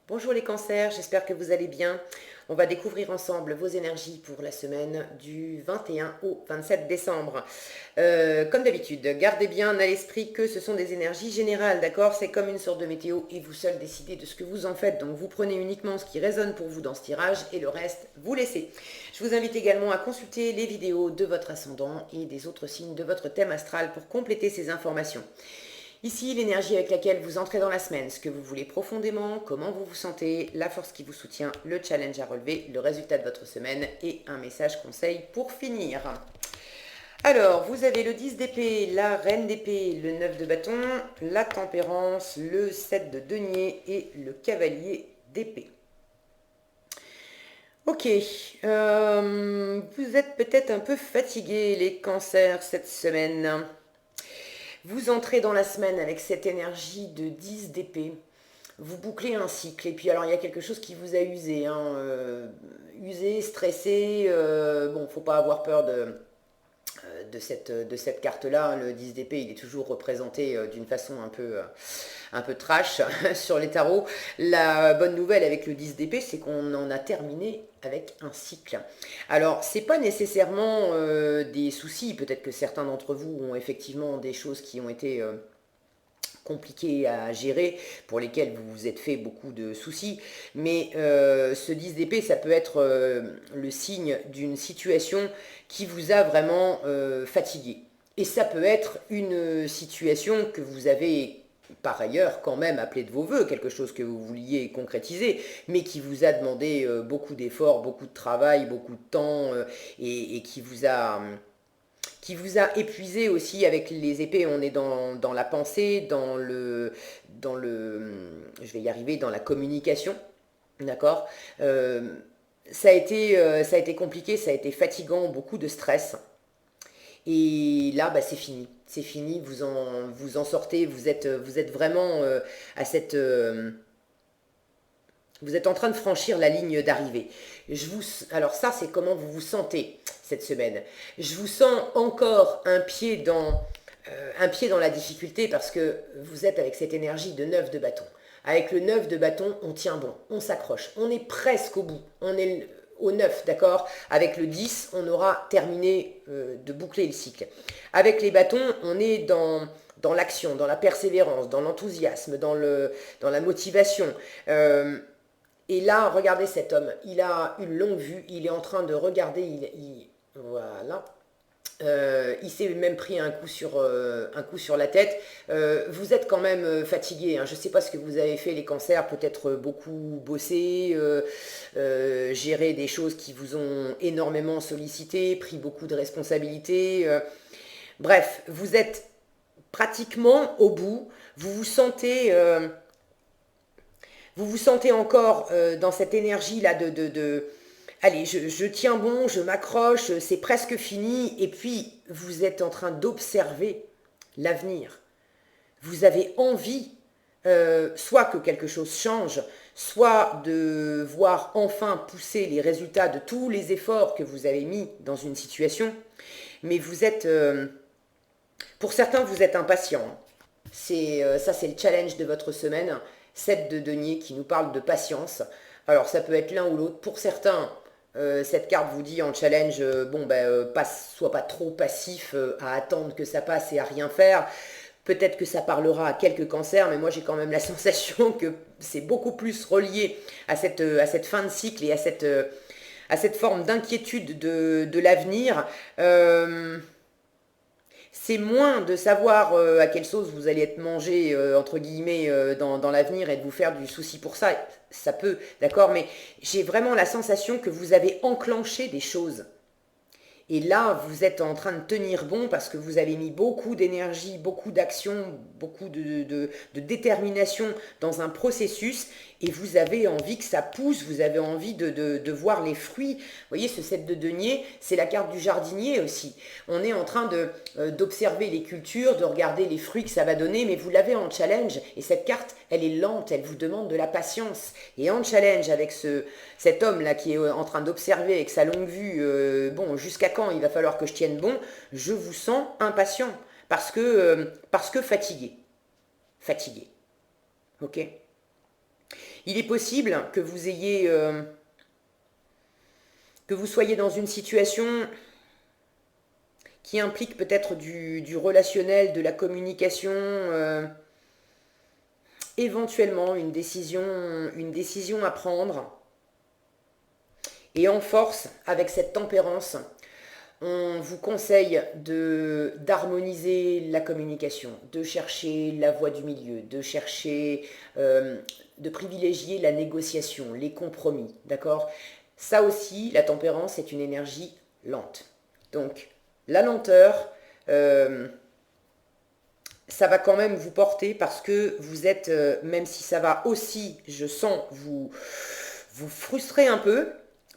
Bonjour les cancers, j'espère que vous allez bien. On va découvrir ensemble vos énergies pour la semaine du 21 au 27 décembre. Comme d'habitude, gardez bien à l'esprit que ce sont des énergies générales, d'accord? C'est comme une sorte de météo et vous seul décidez de ce que vous en faites. Donc vous prenez uniquement ce qui résonne pour vous dans ce tirage et le reste, vous laissez. Je vous invite également à consulter les vidéos de votre ascendant et des autres signes de votre thème astral pour compléter ces informations. Ici, l'énergie avec laquelle vous entrez dans la semaine, ce que vous voulez profondément, comment vous vous sentez, la force qui vous soutient, le challenge à relever, le résultat de votre semaine et un message conseil pour finir. Alors, vous avez le 10 d'épée, la reine d'épée, le 9 de bâton, la tempérance, le 7 de denier et le cavalier d'épée. Ok, vous êtes peut-être un peu fatigués les cancers cette semaine. Vous entrez dans la semaine avec cette énergie de 10 d'épée. Vous bouclez un cycle. Et puis alors il y a quelque chose qui vous a usé. Usé, stressé. Bon, faut pas avoir peur de cette carte-là. Hein. Le 10 d'épée, il est toujours représenté d'une façon un peu trash sur les tarots. La bonne nouvelle avec le 10 d'épée, c'est qu'on en a terminé avec un cycle. Alors, c'est pas nécessairement des soucis. Peut-être que certains d'entre vous ont effectivement des choses qui ont été compliquées à gérer, pour lesquelles vous vous êtes fait beaucoup de soucis, mais ce 10 d'épée, ça peut être le signe d'une situation qui vous a vraiment fatigué. Et ça peut être une situation que vous avez par ailleurs quand même appelé de vos voeux, quelque chose que vous vouliez concrétiser, mais qui vous a demandé beaucoup d'efforts, beaucoup de travail, beaucoup de temps, et qui vous a épuisé aussi avec les épées. On est dans la pensée, je vais y arriver, dans la communication, d'accord. Ça a été compliqué, ça a été fatigant, beaucoup de stress. Et là, bah, c'est fini. C'est fini, vous en sortez, vous êtes vraiment à cette, vous êtes en train de franchir la ligne d'arrivée. Alors ça, c'est comment vous vous sentez cette semaine. Je vous sens encore un pied dans la difficulté parce que vous êtes avec cette énergie de 9 de bâton. Avec le 9 de bâton, on tient bon, on s'accroche, on est presque au bout, on est au 9, d'accord. Avec le 10, on aura terminé de boucler le cycle. Avec les bâtons, on est dans l'action, dans la persévérance, dans l'enthousiasme, dans la motivation. Et là, regardez cet homme, il a une longue vue, il est en train de regarder, voilà. Il s'est même pris un coup sur la tête. Vous êtes quand même fatigué. Hein. Je ne sais pas ce que vous avez fait, les cancers, peut-être beaucoup bossé, géré des choses qui vous ont énormément sollicité, pris beaucoup de responsabilités. Bref, vous êtes pratiquement au bout. Vous vous sentez encore dans cette énergie-là allez, je tiens bon, je m'accroche, c'est presque fini, et puis vous êtes en train d'observer l'avenir. Vous avez envie, soit que quelque chose change, soit de voir enfin pousser les résultats de tous les efforts que vous avez mis dans une situation, mais vous êtes, pour certains, vous êtes impatient. Ça, c'est le challenge de votre semaine. 7 de denier qui nous parle de patience. Alors, ça peut être l'un ou l'autre. Pour certains, cette carte vous dit en challenge, bon, ben, sois pas trop passif à attendre que ça passe et à rien faire. Peut-être que ça parlera à quelques cancers, mais moi j'ai quand même la sensation que c'est beaucoup plus relié à cette fin de cycle et à cette forme d'inquiétude de l'avenir. C'est moins de savoir à quelle sauce vous allez être mangé, entre guillemets, dans l'avenir et de vous faire du souci pour ça. Ça peut, d'accord, mais j'ai vraiment la sensation que vous avez enclenché des choses. Et là, vous êtes en train de tenir bon parce que vous avez mis beaucoup d'énergie, beaucoup d'action, beaucoup de détermination dans un processus et vous avez envie que ça pousse, vous avez envie de voir les fruits. Vous voyez, ce 7 de denier, c'est la carte du jardinier aussi. On est en train d'observer les cultures, de regarder les fruits que ça va donner, mais vous l'avez en challenge. Et cette carte, elle est lente, elle vous demande de la patience. Et en challenge avec cet homme-là qui est en train d'observer avec sa longue vue, bon, jusqu'à quand il va falloir que je tienne bon, je vous sens impatient parce que fatigué. Fatigué. Ok. Il est possible que vous ayez, que vous soyez dans une situation qui implique peut-être du relationnel, de la communication, éventuellement une décision à prendre. Et en force, avec cette tempérance, on vous conseille d'harmoniser la communication, de chercher la voie du milieu, de chercher, de privilégier la négociation, les compromis, d'accord? Ça aussi, la tempérance est une énergie lente. Donc, la lenteur, ça va quand même vous porter parce que vous êtes, même si ça va aussi, je sens, vous frustrer un peu,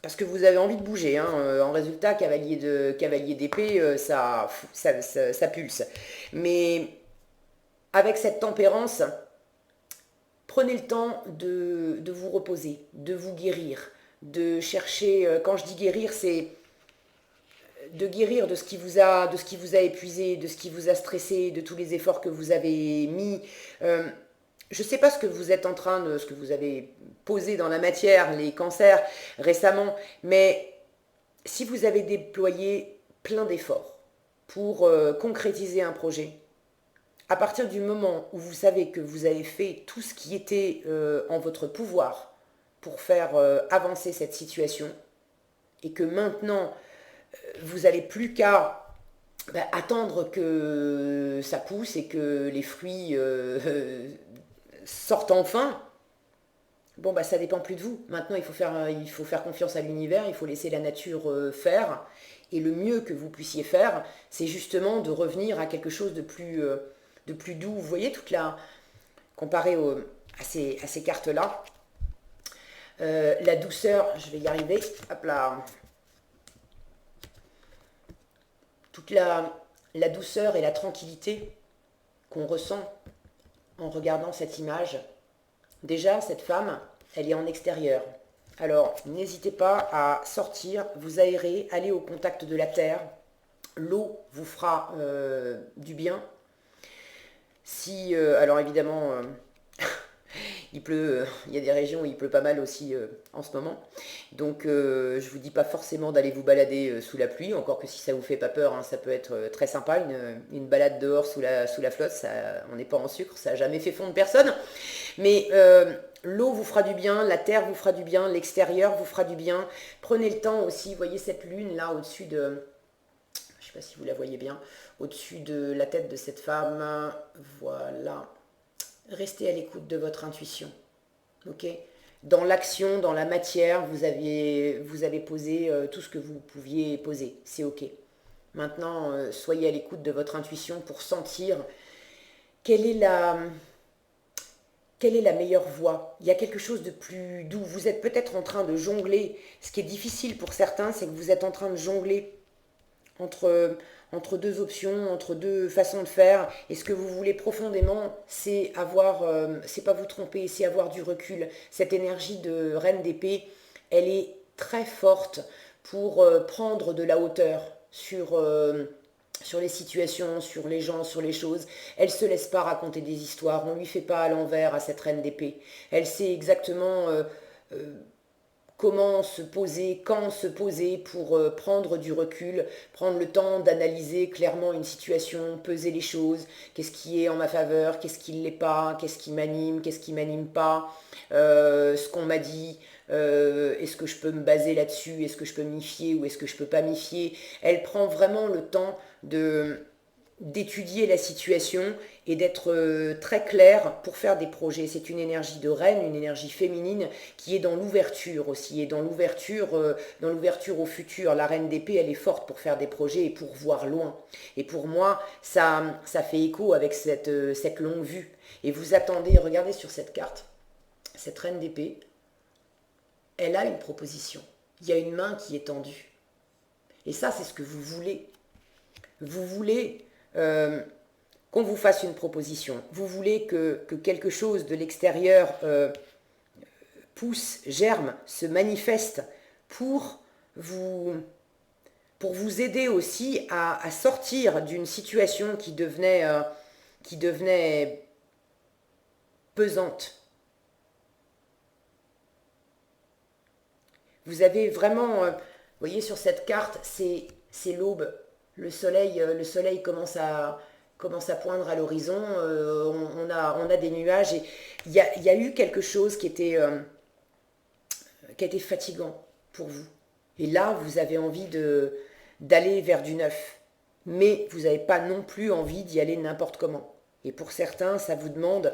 parce que vous avez envie de bouger. Hein. En résultat, cavalier d'épée, ça pulse. Mais avec cette tempérance, prenez le temps de vous reposer, de vous guérir, de chercher, quand je dis guérir, c'est de guérir de ce qui vous a épuisé, de ce qui vous a stressé, de tous les efforts que vous avez mis. Je ne sais pas ce que vous êtes en train de, ce que vous avez posé dans la matière, les cancers récemment, mais si vous avez déployé plein d'efforts pour concrétiser un projet, à partir du moment où vous savez que vous avez fait tout ce qui était en votre pouvoir pour faire avancer cette situation, et que maintenant vous n'avez plus qu'à attendre que ça pousse et que les fruits sortent enfin, bon ça dépend plus de vous. Maintenant il faut faire confiance à l'univers, il faut laisser la nature faire. Et le mieux que vous puissiez faire, c'est justement de revenir à quelque chose de plus doux. Vous voyez comparé à ces cartes-là, la douceur, je vais y arriver, hop là, toute la douceur et la tranquillité qu'on ressent en regardant cette image. Déjà, cette femme, elle est en extérieur. Alors, n'hésitez pas à sortir, vous aérer, aller au contact de la terre. L'eau vous fera du bien. Si, alors évidemment, il pleut, il y a des régions où il pleut pas mal aussi en ce moment. Donc je ne vous dis pas forcément d'aller vous balader sous la pluie, encore que si ça vous fait pas peur, hein, ça peut être très sympa, une balade dehors sous la flotte, ça, on n'est pas en sucre, ça n'a jamais fait fondre personne. Mais l'eau vous fera du bien, la terre vous fera du bien, l'extérieur vous fera du bien. Prenez le temps aussi, voyez cette lune là au-dessus de... Je ne sais pas si vous la voyez bien, au-dessus de la tête de cette femme, voilà. Restez à l'écoute de votre intuition, ok? Dans l'action, dans la matière, vous avez posé tout ce que vous pouviez poser, c'est ok. Maintenant, soyez à l'écoute de votre intuition pour sentir quelle est la meilleure voie. Il y a quelque chose de plus doux. Vous êtes peut-être en train de jongler. Ce qui est difficile pour certains, c'est que vous êtes en train de jongler entre deux options, entre deux façons de faire. Et ce que vous voulez profondément, c'est c'est pas vous tromper, c'est avoir du recul. Cette énergie de reine d'épée, elle est très forte pour prendre de la hauteur sur les situations, sur les gens, sur les choses. Elle se laisse pas raconter des histoires, on lui fait pas à l'envers à cette reine d'épée. Elle sait exactement comment se poser, quand se poser pour prendre du recul, prendre le temps d'analyser clairement une situation, peser les choses, qu'est-ce qui est en ma faveur, qu'est-ce qui ne l'est pas, qu'est-ce qui m'anime, qu'est-ce qui m'anime pas, ce qu'on m'a dit, est-ce que je peux me baser là-dessus, est-ce que je peux m'y fier ou est-ce que je peux pas m'y fier. Elle prend vraiment le temps d'étudier la situation et d'être très clair pour faire des projets. C'est une énergie de reine, une énergie féminine qui est dans l'ouverture aussi, et dans l'ouverture au futur. La reine d'épée, elle est forte pour faire des projets et pour voir loin. Et pour moi, ça fait écho avec cette longue vue. Et vous attendez, regardez sur cette carte, cette reine d'épée, elle a une proposition. Il y a une main qui est tendue. Et ça, c'est ce que vous voulez. Vous voulez qu'on vous fasse une proposition. Vous voulez que quelque chose de l'extérieur pousse, germe, se manifeste pour vous aider aussi à sortir d'une situation qui devenait pesante. Vous avez vraiment, vous voyez sur cette carte, c'est l'aube. Le soleil commence à poindre à l'horizon. On a des nuages et il y a eu quelque chose qui a été fatigant pour vous. Et là, vous avez envie d'aller vers du neuf. Mais vous n'avez pas non plus envie d'y aller n'importe comment. Et pour certains, ça vous demande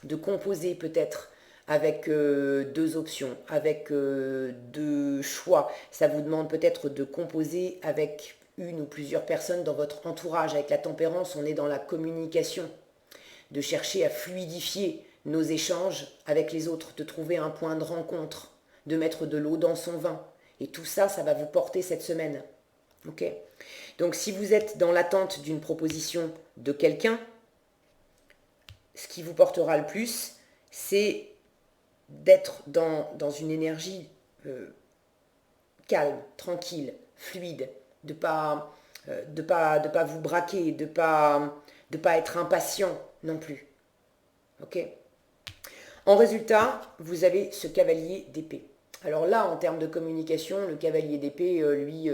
de composer peut-être avec deux options, avec deux choix. Ça vous demande peut-être de composer avec une ou plusieurs personnes dans votre entourage. Avec la tempérance, on est dans la communication, de chercher à fluidifier nos échanges avec les autres, de trouver un point de rencontre, de mettre de l'eau dans son vin. Et tout ça, ça va vous porter cette semaine. Ok ? Donc si vous êtes dans l'attente d'une proposition de quelqu'un, ce qui vous portera le plus, c'est d'être dans une énergie calme, tranquille, fluide, de pas vous braquer, de pas être impatient non plus. Ok ? En résultat, vous avez ce cavalier d'épée. Alors là, en termes de communication, le cavalier d'épée, lui,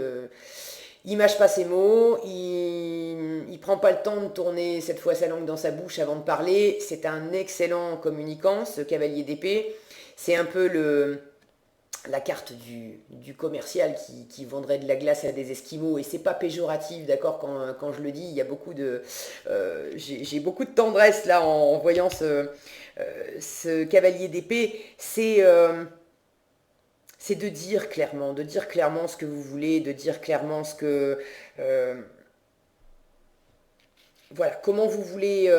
il mâche pas ses mots, il prend pas le temps de tourner cette fois sa langue dans sa bouche avant de parler. C'est un excellent communicant, ce cavalier d'épée. C'est un peu la carte du commercial qui vendrait de la glace à des Esquimaux. Et c'est pas péjoratif, d'accord, quand je le dis. Il y a beaucoup de... j'ai beaucoup de tendresse là en voyant ce cavalier d'épée. C'est de dire clairement ce que vous voulez, de dire clairement ce que... voilà, comment vous voulez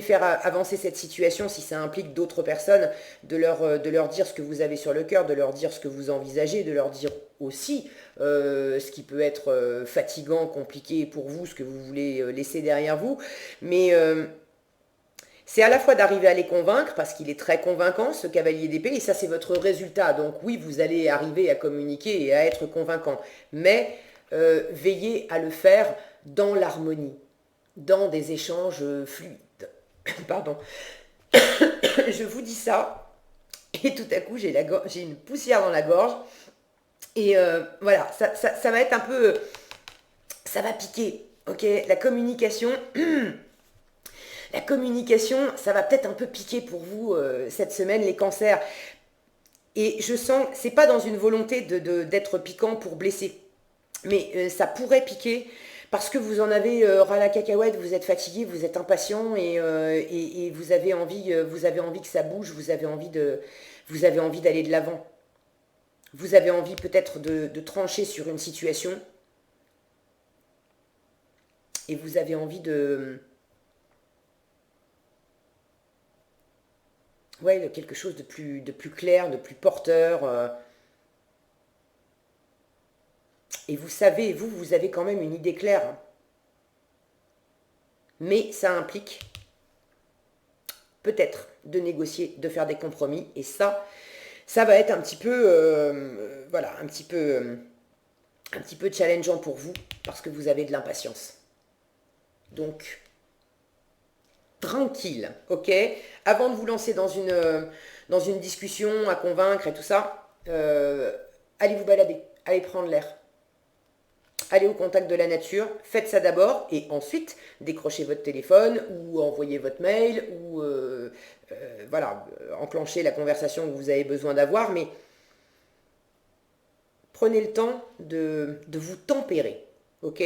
faire avancer cette situation si ça implique d'autres personnes, de leur dire ce que vous avez sur le cœur, de leur dire ce que vous envisagez, de leur dire aussi ce qui peut être fatigant, compliqué pour vous, ce que vous voulez laisser derrière vous. Mais c'est à la fois d'arriver à les convaincre, parce qu'il est très convaincant, ce cavalier d'épée, et ça c'est votre résultat. Donc oui, vous allez arriver à communiquer et à être convaincant, mais veillez à le faire dans l'harmonie, dans des échanges fluides. Pardon. Je vous dis ça, et tout à coup j'ai une poussière dans la gorge, et voilà, ça va être un peu... ça va piquer, ok. La communication, ça va peut-être un peu piquer pour vous cette semaine, les cancers. Et je sens, c'est pas dans une volonté d'être piquant pour blesser, mais ça pourrait piquer parce que vous en avez ras la cacahuète, vous êtes fatigué, vous êtes impatient et vous avez envie que ça bouge, vous avez envie d'aller de l'avant. Vous avez envie peut-être de trancher sur une situation et vous avez envie de quelque chose de plus clair, de plus porteur. Et vous savez, vous avez quand même une idée claire. Hein. Mais ça implique peut-être de négocier, de faire des compromis. Et ça va être un petit peu, voilà, un petit peu challengeant pour vous, parce que vous avez de l'impatience. Donc, tranquille, ok. Avant de vous lancer dans une discussion à convaincre et tout ça, allez vous balader, allez prendre l'air, allez au contact de la nature, faites ça d'abord et ensuite décrochez votre téléphone ou envoyez votre mail ou voilà, enclenchez la conversation que vous avez besoin d'avoir, mais prenez le temps de vous tempérer, ok.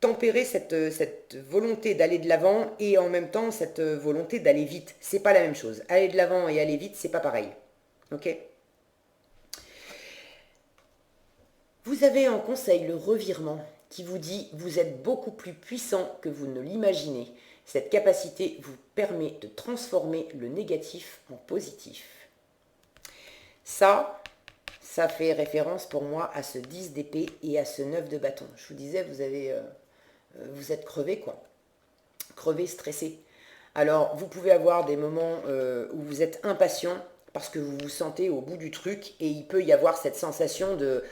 Tempérer cette volonté d'aller de l'avant et en même temps cette volonté d'aller vite. C'est pas la même chose. Aller de l'avant et aller vite, c'est pas pareil. Ok ? Vous avez en conseil le revirement qui vous dit vous êtes beaucoup plus puissant que vous ne l'imaginez. Cette capacité vous permet de transformer le négatif en positif. Ça fait référence pour moi à ce 10 d'épée et à ce 9 de bâton. Je vous disais, vous êtes crevé, quoi. Crevé, stressé. Alors, vous pouvez avoir des moments où vous êtes impatient parce que vous vous sentez au bout du truc et il peut y avoir cette sensation de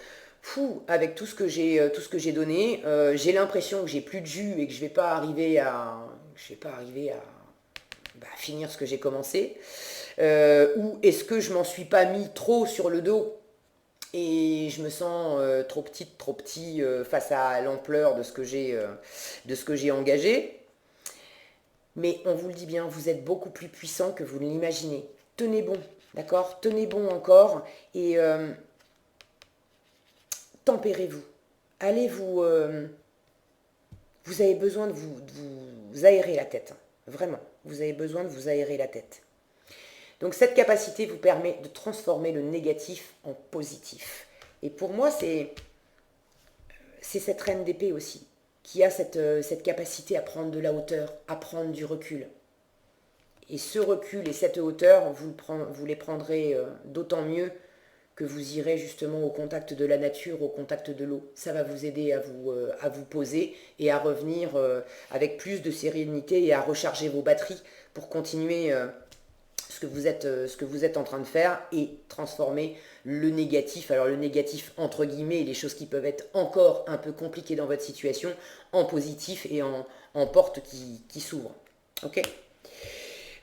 fou, avec tout ce que j'ai donné, j'ai l'impression que j'ai plus de jus et que je vais pas arriver à finir ce que j'ai commencé. Ou est-ce que je m'en suis pas mis trop sur le dos et je me sens trop petite, trop petit face à l'ampleur de ce que j'ai engagé. Mais on vous le dit bien, vous êtes beaucoup plus puissant que vous ne l'imaginez. Tenez bon, d'accord? Tenez bon encore et tempérez-vous. Allez vous avez besoin de vous aérer la tête. Vraiment, vous avez besoin de vous aérer la tête. Donc cette capacité vous permet de transformer le négatif en positif. Et pour moi, c'est cette reine d'épée aussi, qui a cette capacité à prendre de la hauteur, à prendre du recul. Et ce recul et cette hauteur, vous les prendrez d'autant mieux que vous irez justement au contact de la nature, au contact de l'eau. Ça va vous aider à vous poser et à revenir avec plus de sérénité et à recharger vos batteries pour continuer ce que vous êtes en train de faire et transformer le négatif, alors le négatif entre guillemets, les choses qui peuvent être encore un peu compliquées dans votre situation, en positif et en porte qui s'ouvrent. Ok ?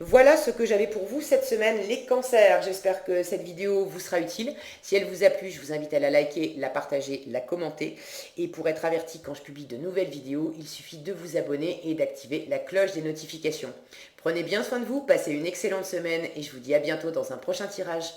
Voilà ce que j'avais pour vous cette semaine, les cancers. J'espère que cette vidéo vous sera utile. Si elle vous a plu, je vous invite à la liker, la partager, la commenter. Et pour être averti quand je publie de nouvelles vidéos, il suffit de vous abonner et d'activer la cloche des notifications. Prenez bien soin de vous, passez une excellente semaine et je vous dis à bientôt dans un prochain tirage.